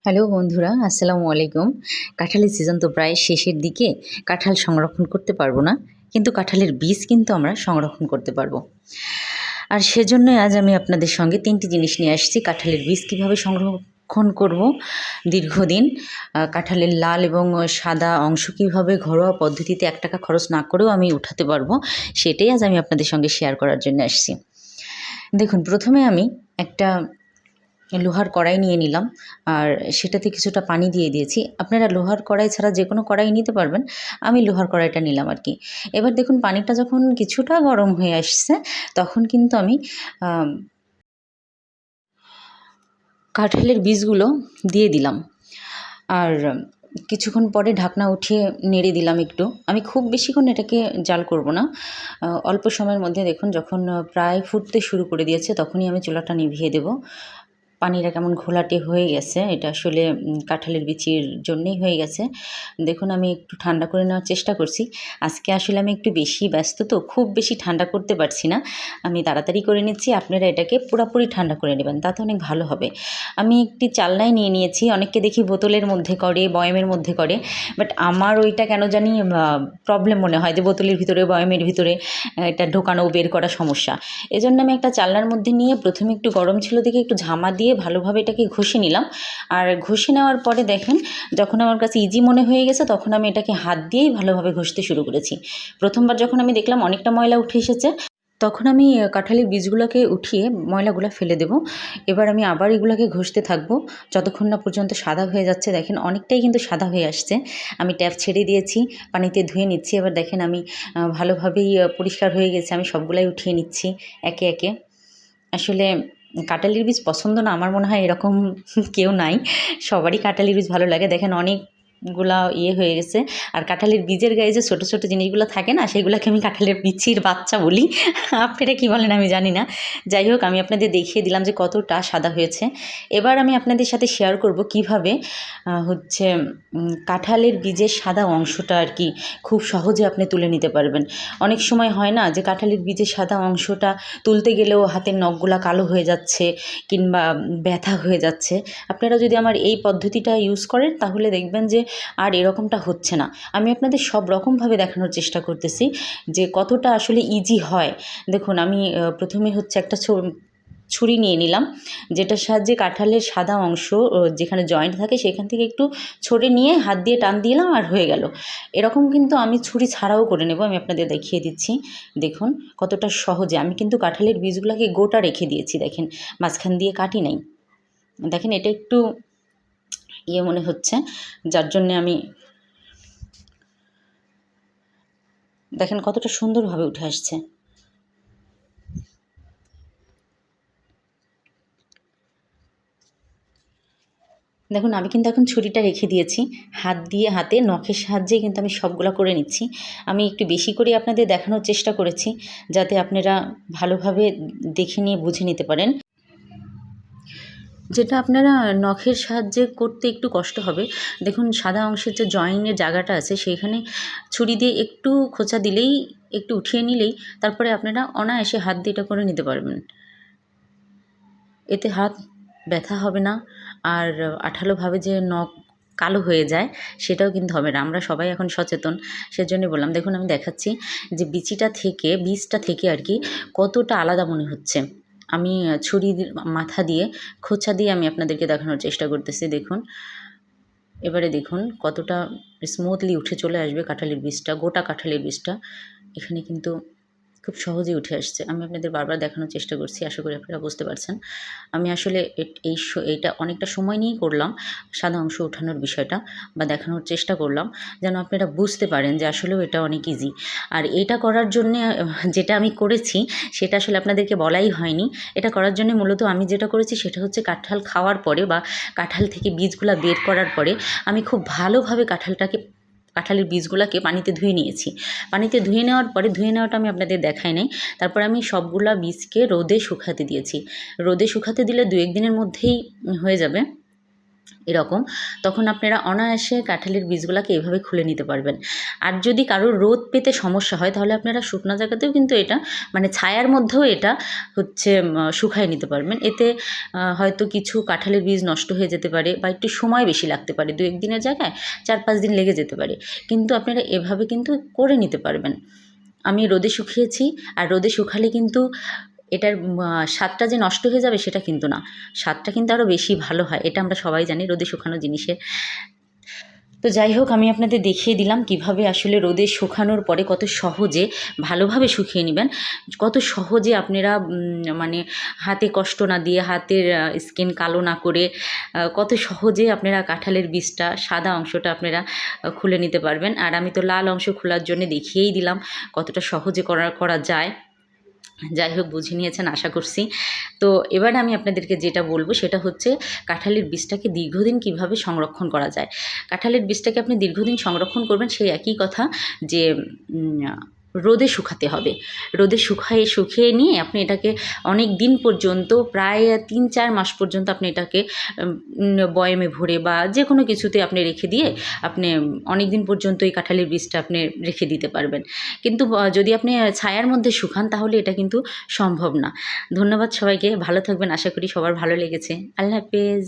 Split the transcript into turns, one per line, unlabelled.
Hello বন্ধুরা, আসসালামু আলাইকুম। কাঁঠালের সিজন তো প্রায় শেষের দিকে। কাঁঠাল সংরক্ষণ করতে পারবো না, কিন্তু কাঁঠালের বীজ কিন্তু আমরা সংরক্ষণ করতে পারবো। আর সেজন্যই আজ আমি আপনাদের সঙ্গে ৩টি জিনিস নিয়ে আসছি। কাঁঠালের বীজ কীভাবে সংরক্ষণ করব দীর্ঘদিন, কাঁঠালের লাল এবং সাদা অংশ কীভাবে ঘরোয়া পদ্ধতিতে ৳১ খরচ না করেও আমি উঠাতে পারবো, সেটাই আজ আমি আপনাদের সঙ্গে শেয়ার করার জন্য আসছি। দেখুন, প্রথমে আমি একটা লোহার কড়াই নিয়ে নিলাম, আর সেটাতে কিছুটা পানি দিয়ে দিয়েছি। আপনারা লোহার কড়াই ছাড়া যে কোনো কড়াই নিতে পারবেন, আমি লোহার কড়াইটা নিলাম আর কি। এবার দেখুন, পানিটা যখন কিছুটা গরম হয়ে আসছে, তখন কিন্তু আমি কাঁঠালের বীজগুলো দিয়ে দিলাম। আর কিছুক্ষণ পরে ঢাকনা উঠিয়ে নেড়ে দিলাম একটু। আমি খুব বেশিক্ষণ এটাকে জাল করব না। অল্প সময়ের মধ্যে দেখুন, যখন প্রায় ফুটতে শুরু করে দিয়েছে, তখনই আমি চুলাটা নিভিয়ে দেব। পানিটা কেমন ঘোলাটে হয়ে গেছে, এটা আসলে কাঁঠালের বিচির জন্যেই হয়ে গেছে। দেখুন, আমি একটু ঠান্ডা করে নেওয়ার চেষ্টা করছি। আজকে আসলে আমি একটু বেশি ব্যস্ত, তো খুব বেশি ঠান্ডা করতে পারছি না। আমি তাড়াতাড়ি করে নিচ্ছি। আপনারা এটাকে পুরোপুরি ঠান্ডা করে নেবেন, তাতে অনেক ভালো হবে। আমি একটি চালনায় নিয়ে নিয়েছি। অনেককে দেখি বোতলের মধ্যে করে, বয়ামের মধ্যে করে, বাট আমার ওইটা কেন জানি প্রবলেম মনে হয় যে বোতলের ভিতরে, বয়ামের ভিতরে এটা ঢোকানো বের করা সমস্যা। এজন্য আমি একটা চালনার মধ্যে নিয়ে, প্রথমে একটু গরম ছিল দেখে একটু ঝামা দিয়ে ভালোভাবে এটাকে ঘষে নিলাম। আর ঘষে নেওয়ার পরে দেখেন, যখন আমার কাছে ইজি মনে হয়ে গেছে, তখন আমি এটাকে হাত দিয়েই ভালোভাবে ঘষতে শুরু করেছি। প্রথমবার যখন আমি দেখলাম অনেকটা ময়লা উঠে এসেছে, তখন আমি কাঁঠালের বীজগুলোকে উঠিয়ে ময়লাগুলো ফেলে দেব। এবার আমি আবার এগুলোকে ঘষতে থাকবো যতক্ষণ না পর্যন্ত সাদা হয়ে যাচ্ছে। দেখেন, অনেকটাই কিন্তু সাদা হয়ে আসছে। আমি ট্যাপ ছেড়ে দিয়েছি, পানিতে ধুয়ে নিচ্ছি। এবার দেখেন, আমি ভালোভাবেই পরিষ্কার হয়ে গেছে। আমি সবগুলাই উঠিয়ে নিচ্ছি একে একে। আসলে কাঁঠালের বীজ পছন্দ না, আমার মনে হয় এরকম কেউ নাই। সবারই কাঁঠালের বীজ ভালো লাগে। দেখেন, অনেকগুলা হয়ে গেছে। আর কাঁঠালের বীজের গায়ে যে ছোটো ছোটো জিনিসগুলো থাকে না, সেগুলোকে আমি কাঁঠালের বিচির বাচ্চা বলি। আপনারা কী বলেন আমি জানি না। যাই হোক, আমি আপনাদের দেখিয়ে দিলাম যে কতটা সাদা হয়েছে। এবার আমি আপনাদের সাথে শেয়ার করব কীভাবে হচ্ছে কাঁঠালের বীজের সাদা অংশটা আর কি খুব সহজে আপনি তুলে নিতে পারবেন। অনেক সময় হয় না যে কাঁঠালের বীজের সাদা অংশটা তুলতে গেলেও হাতের নখগুলা কালো হয়ে যাচ্ছে, কিংবা ব্যথা হয়ে যাচ্ছে। আপনারা যদি আমার এই পদ্ধতিটা ইউজ করেন, তাহলে দেখবেন যে আর এরকমটা হচ্ছে না। আমি আপনাদের সব রকমভাবে দেখানোর চেষ্টা করতেছি যে কতটা আসলে ইজি হয়। দেখুন, আমি প্রথমে হচ্ছে একটা ছুরি নিয়ে নিলাম, যেটার সাহায্যে কাঁঠালের সাদা অংশ যেখানে জয়েন্ট থাকে, সেখান থেকে একটু ছড়ে নিয়ে হাত দিয়ে টান দিলাম, আর হয়ে গেল। এরকম কিন্তু আমি ছুরি ছাড়াও করে নেব। আমি আপনাদের দেখিয়ে দিচ্ছি। দেখুন কতটা সহজে। আমি কিন্তু কাঁঠালের বীজগুলোকে গোটা রেখে দিয়েছি, দেখেন, মাঝখান দিয়ে কাটি নাই। দেখেন, এটা একটু মনে হচ্ছে, যার জন্যে আমি, দেখেন কতটা সুন্দরভাবে উঠে আসছে। দেখুন, আমি কিন্তু এখন ছুরিটা রেখে দিয়েছি। হাত দিয়ে, হাতে নখের সাহায্যে কিন্তু আমি সবগুলা করে নিচ্ছি। আমি একটু বেশি করে আপনাদের দেখানোর চেষ্টা করেছি, যাতে আপনারা ভালোভাবে দেখে নিয়ে বুঝে নিতে পারেন। যেটা আপনারা নখের সাহায্যে করতে একটু কষ্ট হবে। দেখুন, সাদা অংশের যে জয়েনের জায়গাটা আছে, সেইখানে ছুরি দিয়ে একটু খোঁচা দিলেই, একটু উঠিয়ে নিলেই, তারপরে আপনারা অনায়াসে হাত দিয়ে এটা করে নিতে পারবেন। এতে হাত ব্যথা হবে না, আর আঠালোভাবে যে নখ কালো হয়ে যায়, সেটাও কিন্তু হবে না। আমরা সবাই এখন সচেতন, সেজন্যই বললাম। দেখুন, আমি দেখাচ্ছি যে বীজটা থেকে আর কি কতটা আলাদা মনে হচ্ছে। আমি ছুরি মাথা দিয়ে, খোঁচা দিয়ে আমি আপনাদেরকে দেখানোর চেষ্টা করতেছি। দেখুন, এবারে দেখুন কতটা স্মুথলি উঠে চলে আসবে কাঁঠালের বীজটা, গোটা কাঁঠালের বীজটা। এখানে কিন্তু খুব সহজেই উঠে আসছে। আমি আপনাদের বারবার দেখানোর চেষ্টা করছি, আশা করি আপনারা বুঝতে পারছেন। আমি আসলে এইটা অনেকটা সময় নিয়েই করলাম, সাদা অংশ ওঠানোর বিষয়টা, বা দেখানোর চেষ্টা করলাম, যেন আপনারা বুঝতে পারেন যে আসলেও এটা অনেক ইজি। আর এটা করার জন্যে যেটা আমি করেছি, সেটা আসলে আপনাদেরকে বলাই হয়নি। এটা করার জন্যে মূলত আমি যেটা করেছি, সেটা হচ্ছে কাঁঠাল খাওয়ার পরে, বা কাঁঠাল থেকে বীজগুলা বের করার পরে, আমি খুব ভালোভাবে কাঁঠালের বীজগুলাকে পানিতে ধুয়ে নিয়েছি। পানিতে ধুয়ে নেওয়ার পরে, ধুয়ে নেওয়াটা আমি আপনাদের দেখাই নাই, তারপর আমি সবগুলা বীজকে রোদে শুকাতে দিয়েছি। রোদে শুকাতে দিলে 2-1 দিনের মধ্যেই হয়ে যাবে। এরকম, তখন আপনারা অনায়াসে কাঁঠালের বীজগুলাকে এভাবে খুলে নিতে পারবেন। আর যদি কারোর রোদ পেতে সমস্যা হয় তাহলে আপনারা শুকনো জায়গাতেও কিন্তু এটা মানে ছায়ার মধ্যেও এটা হচ্ছে শুকায় নিতে পারবেন। এতে হয়তো কিছু কাঁঠালের বীজ নষ্ট হয়ে যেতে পারে বা একটু সময় বেশি লাগতে পারে, 2-1 দিনের জায়গায় 4-5 দিন লেগে যেতে পারে, কিন্তু আপনারা এভাবে কিন্তু করে নিতে পারবেন। আমি রোদে শুকিয়েছি, আর রোদে শুকালে কিন্তু এটার স্বাদটা যে নষ্ট হয়ে যাবে সেটা কিন্তু না, স্বাদটা কিন্তু আরও বেশি ভালো হয়, এটা আমরা সবাই জানি রোদে শুকানো জিনিসের। তো যাই হোক, আমি আপনাদের দেখিয়ে দিলাম কিভাবে আসলে রোদে শুকানোর পরে কত সহজে ভালোভাবে শুকিয়ে নেবেন, কত সহজে আপনারা মানে হাতে কষ্ট না দিয়ে, হাতের স্কিন কালো না করে কত সহজে আপনারা কাঁঠালের বীজটা সাদা অংশটা আপনারা খুলে নিতে পারবেন। আর আমি তো লাল অংশ খোলার জন্য দেখিয়েই দিলাম কতটা সহজে করা যায়। যাই হোক, বুঝে নিয়েছেন আশা করছি। তো এবার আমি আপনাদেরকে যেটা বলবো সেটা হচ্ছে কাঁঠালের বীজটাকে দীর্ঘদিন কিভাবে সংরক্ষণ করা যায়। কাঁঠালের বীজটাকে আপনি দীর্ঘদিন সংরক্ষণ করবেন সেই একই কথা, যে রোদে শুকাতে হবে। রোদে শুকিয়ে নিয়ে আপনি এটাকে অনেক দিন পর্যন্ত, প্রায় 3-4 মাস পর্যন্ত আপনি এটাকে বয়ামে ভরে বা যে কোনো কিছুতে আপনি রেখে দিয়ে আপনি অনেক দিন পর্যন্ত এই কাঁঠালের বীজটা আপনি রেখে দিতে পারবেন। কিন্তু যদি আপনি ছায়ার মধ্যে শুকান তাহলে এটা কিন্তু সম্ভব না। ধন্যবাদ সবাইকে, ভালো থাকবেন, আশা করি সবার ভালো লেগেছে। আল্লাহ হাফেজ।